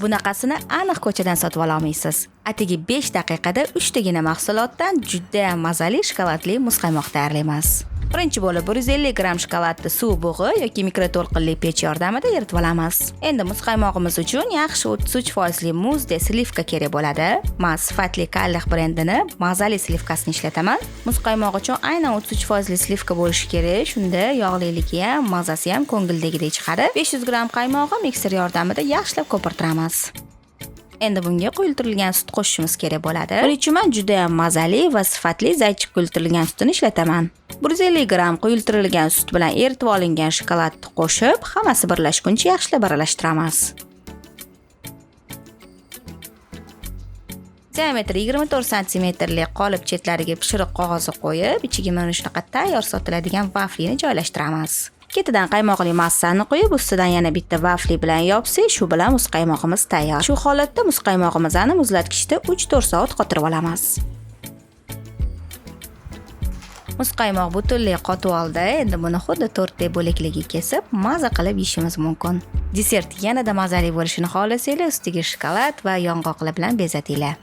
Bunaqasini aniq ko'chadan sotib ola olmaysiz. Atigi 5 daqiqada 3 tagina mahsulotdan juda mazali shokoladli muzqaymoq tayyorlaymiz. Birinchi bo'lib 150 gram shokoladni suv bug'i yoki mikroto'lqinli pech yordamida eritib olamiz. Endi muzqaymoqimiz uchun yaxshi 33% muzda slivka kerak bo'ladi. Men sifatli Kallex brendini mazali slivkasini ishlataman. Muzqaymoq uchun aynan 33% slivka bo'lishi kerak. Shunda yog'liligi ham, mazasi ham ko'ngildagidek chiqadi. 500 gram qaymoqni mikser yordamida yaxshilab ko'pirtiramiz. Endi bunga quyultirilgan sut qo'shishimiz kerak bo'ladi. Buning uchun men juda ham mazali va sifatli zaychik quyultirilgan sutni ishlataman. 150 gram quyultirilgan sut bilan eritib olingan shokoladni qo'shib, hammasi birlashguncha yaxshilab aralashtiramiz. Diametri 24 cm lik qolip chetlariga pishiriq qog'ozi qo'yib, ichiga mana shunaqa tayyor sotiladigan vaflini joylashtiramiz. Ketidan qaymoqli massani qo'yib, ustidan yana bitta vafli bilan yopsak, shu bilan muzqaymoqimiz tayyor. Shu holatda muzqaymoqimizni muzlatgichda 3-4 soat qotirib olamiz. Muzqaymoq butunlay qotib oldi. Endi buni xuddi tortdek bo'laklarga kesib, maza qilib yeyishimiz mumkin. Desert yanada mazali bo'lishini xohlasanglar, ustiga shokolad va yong'oqlar bilan bezatinglar.